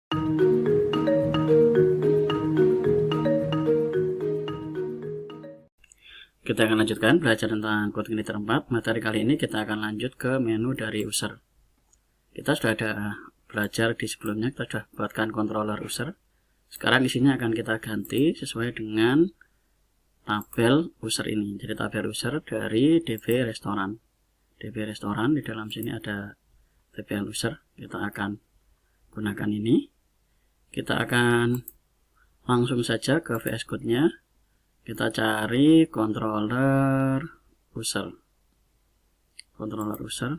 Kita akan lanjutkan belajar tentang coding editor 4. Materi kali ini kita akan lanjut ke menu dari user. Kita sudah ada belajar di sebelumnya, kita sudah buatkan controller user. Sekarang isinya akan kita ganti sesuai dengan tabel user ini. Jadi tabel user dari DB restoran. DB restoran, di dalam sini ada tabel user. Kita akan gunakan ini. Kita akan langsung saja ke VS Code-nya. Kita cari controller user. Controller user.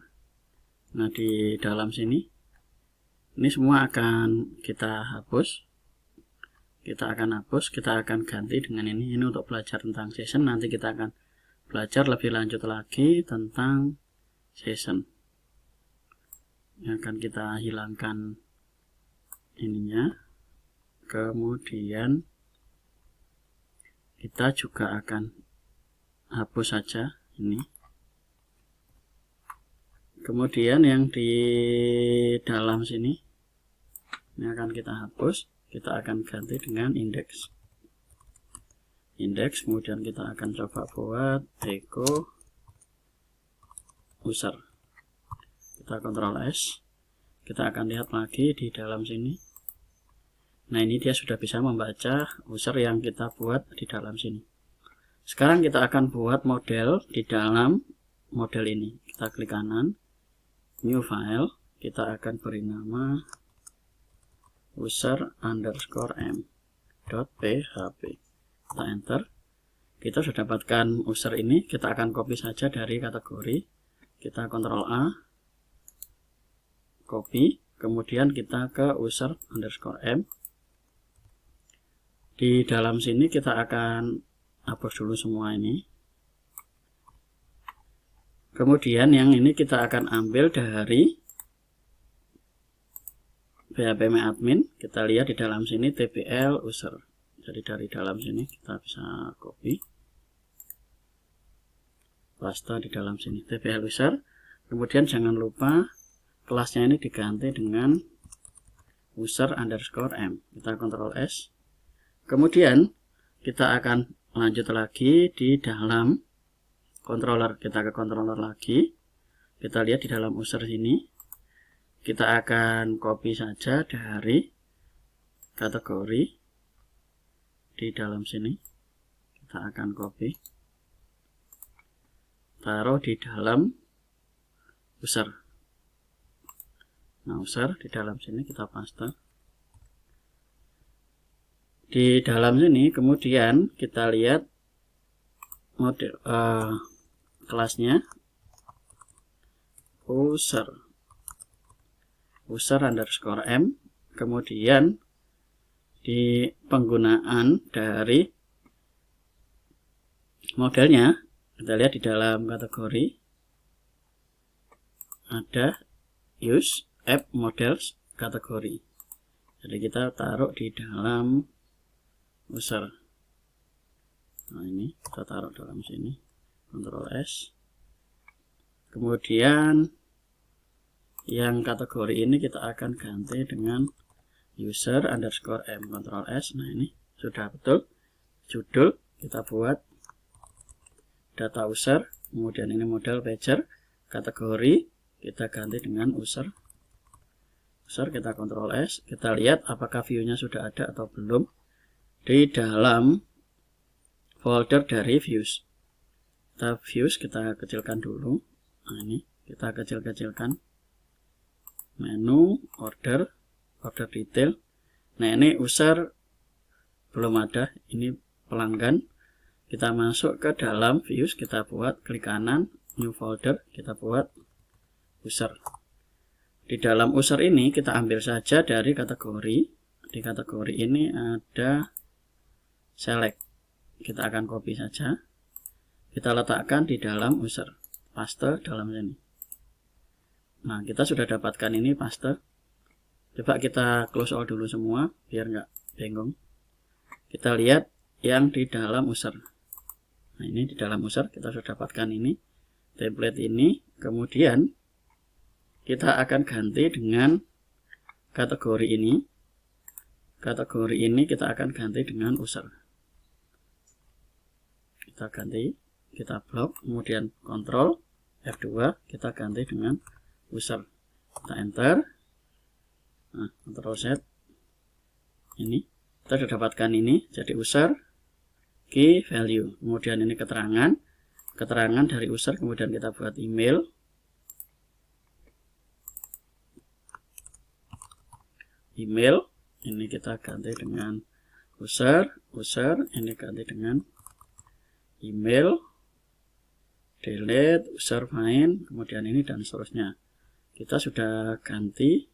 Nah, di dalam sini ini semua akan kita hapus. Kita akan hapus, kita akan ganti dengan ini. Ini untuk belajar tentang session. Nanti kita akan belajar lebih lanjut lagi tentang session. Yang akan kita hilangkan ininya. Kemudian kita juga akan hapus saja ini. Kemudian yang di dalam sini ini akan kita hapus. Kita akan ganti dengan index. Index, kemudian kita akan coba buat echo user. Kita Ctrl S. Kita akan lihat lagi di dalam sini. Nah, ini dia sudah bisa membaca user yang kita buat di dalam sini. Sekarang kita akan buat model di dalam model ini. Kita klik kanan, new file, kita akan beri nama user_m.php. Kita enter. Kita sudah dapatkan user ini, kita akan copy saja dari kategori. Kita Ctrl A, copy, kemudian kita ke user_m. Di dalam sini kita akan hapus dulu semua ini. Kemudian yang ini kita akan ambil dari php_admin. Kita lihat di dalam sini tbl user. Jadi dari dalam sini kita bisa copy, paste di dalam sini tbl user. Kemudian jangan lupa kelasnya ini diganti dengan user_m. Kita Ctrl S. Kemudian kita akan lanjut lagi di dalam controller. Kita ke controller lagi. Kita lihat di dalam user sini. Kita akan copy saja dari kategori di dalam sini. Kita akan copy, taruh di dalam user. Nah, user di dalam sini kita paste. Di dalam sini kemudian kita lihat model kelasnya user_m. Kemudian di penggunaan dari modelnya kita lihat di dalam kategori ada use app models kategori. Jadi kita taruh di dalam user. Nah, ini kita taruh dalam sini. Ctrl S. Kemudian yang kategori ini kita akan ganti dengan user_m. Ctrl S. Nah, ini sudah betul. Judul kita buat data user. Kemudian ini model pager. Kategori kita ganti dengan user. User kita Ctrl S. Kita lihat apakah view-nya sudah ada atau belum. Di dalam folder dari views. Kita views kita kecilkan dulu. Nah, ini kita kecil-kecilkan. Menu, order detail. Nah, ini user belum ada, ini pelanggan. Kita masuk ke dalam views, kita buat klik kanan, new folder, kita buat user. Di dalam user ini kita ambil saja dari kategori. Di kategori ini ada select. Kita akan copy saja. Kita letakkan di dalam user. Paste dalam sini. Nah, kita sudah dapatkan ini paste. Coba kita close all dulu semua biar nggak bingung. Kita lihat yang di dalam user. Nah, ini di dalam user kita sudah dapatkan ini template ini. Kemudian kita akan ganti dengan kategori ini. kategori ini kita akan ganti dengan user. Kita ganti, kita blok, kemudian Ctrl F2, kita ganti dengan user. Kita enter. Nah, Ctrl Z. Ini kita sudah dapatkan ini jadi user, key value. Kemudian ini keterangan dari user, kemudian kita buat email. Ini kita ganti dengan user, ini ganti dengan email, delete, user find, kemudian ini dan seterusnya. Kita sudah ganti,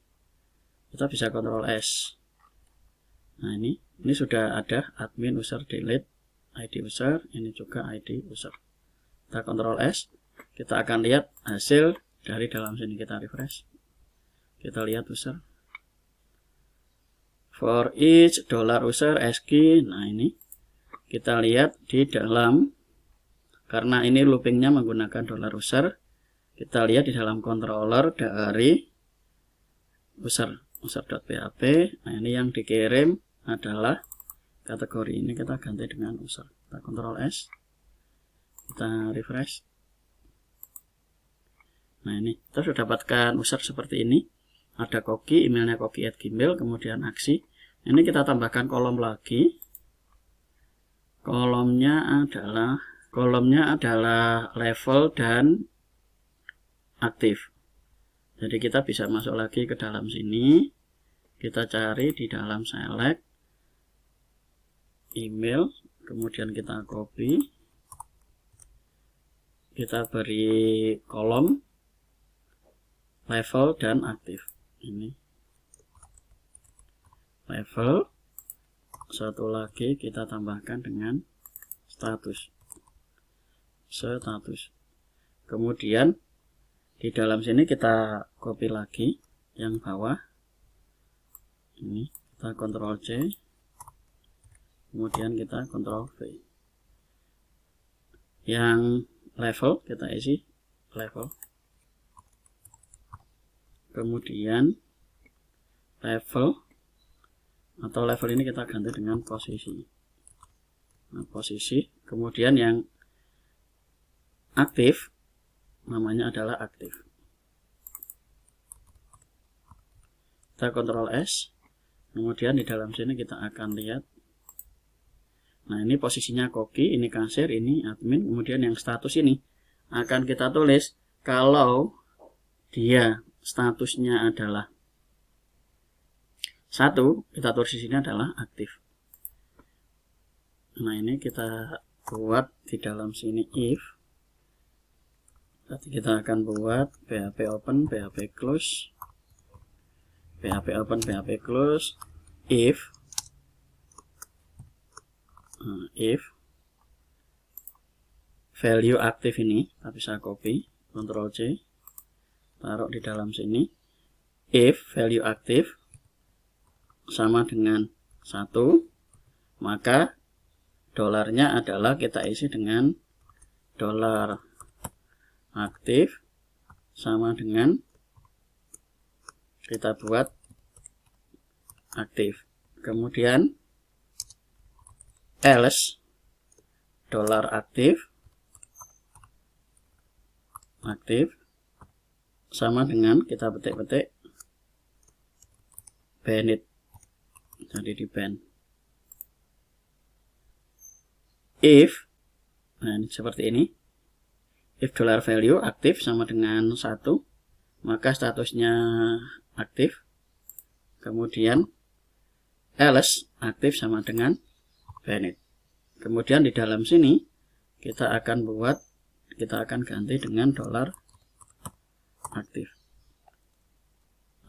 kita bisa Ctrl S. Nah, ini sudah ada admin user delete, ID user, ini juga ID user. Kita Ctrl S, kita akan lihat hasil dari dalam sini. Kita refresh, kita lihat user. For each $user ASCII. Nah, ini kita lihat di dalam, karena ini loopingnya menggunakan $user, kita lihat di dalam controller dari user.php. Nah, ini yang dikirim adalah kategori ini, kita ganti dengan user. Kita Ctrl S, kita refresh. Nah, ini kita sudah dapatkan user seperti ini. Ada koki, emailnya koki@gmail, kemudian aksi. Ini kita tambahkan kolom lagi. Kolomnya adalah level dan aktif. Jadi kita bisa masuk lagi ke dalam sini. Kita cari di dalam select email, kemudian kita copy. Kita beri kolom level dan aktif. Ini level, satu lagi kita tambahkan dengan status. Kemudian di dalam sini kita copy lagi yang bawah. Ini kita Ctrl C, kemudian kita Ctrl V. Yang level kita isi level. Kemudian level atau level ini kita ganti dengan posisi. Nah, posisi. Kemudian yang aktif namanya adalah aktif. Kita Ctrl S. Kemudian di dalam sini kita akan lihat. Nah, ini posisinya koki, ini kasir, ini admin. Kemudian yang status ini akan kita tulis kalau dia statusnya adalah 1, kita tulis di sini adalah aktif. Nah, ini kita buat di dalam sini if. Nanti kita akan buat php open, php close, php open, php close, if value aktif ini kita bisa copy, Ctrl C, taruh di dalam sini. If value aktif sama dengan 1, maka dolarnya adalah kita isi dengan dolar aktif sama dengan kita buat aktif. Kemudian else dolar aktif sama dengan kita petik-petik banned, jadi di ban. If, nah ini seperti ini, if dollar value aktif sama dengan 1, maka statusnya aktif. Kemudian else aktif sama dengan banned. Kemudian di dalam sini kita akan ganti dengan dolar aktif.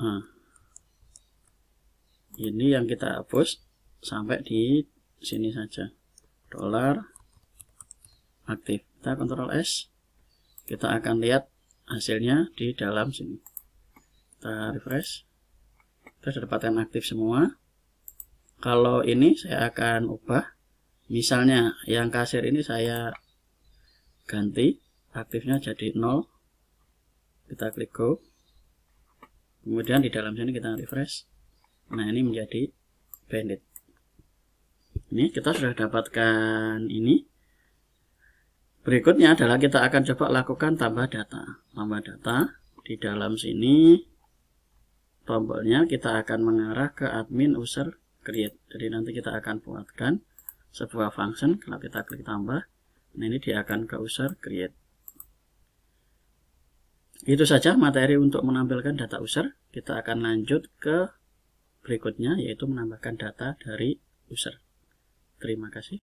Nah, ini yang kita hapus sampai di sini saja, dolar aktif. Kita Ctrl S, kita akan lihat hasilnya di dalam sini. Kita refresh, kita sudah dapatkan aktif semua. Kalau ini saya akan ubah, misalnya yang kasir ini saya ganti aktifnya jadi 0. Kita klik go, kemudian di dalam sini kita refresh. Nah, ini menjadi bandit. Ini kita sudah dapatkan ini. Berikutnya adalah kita akan coba lakukan tambah data. Tambah data di dalam sini tombolnya kita akan mengarah ke admin user create. Jadi nanti kita akan buatkan sebuah function. Kalau kita klik tambah, nah ini dia akan ke user create. Itu saja materi untuk menampilkan data user. Kita akan lanjut ke berikutnya, yaitu menambahkan data dari user. Terima kasih.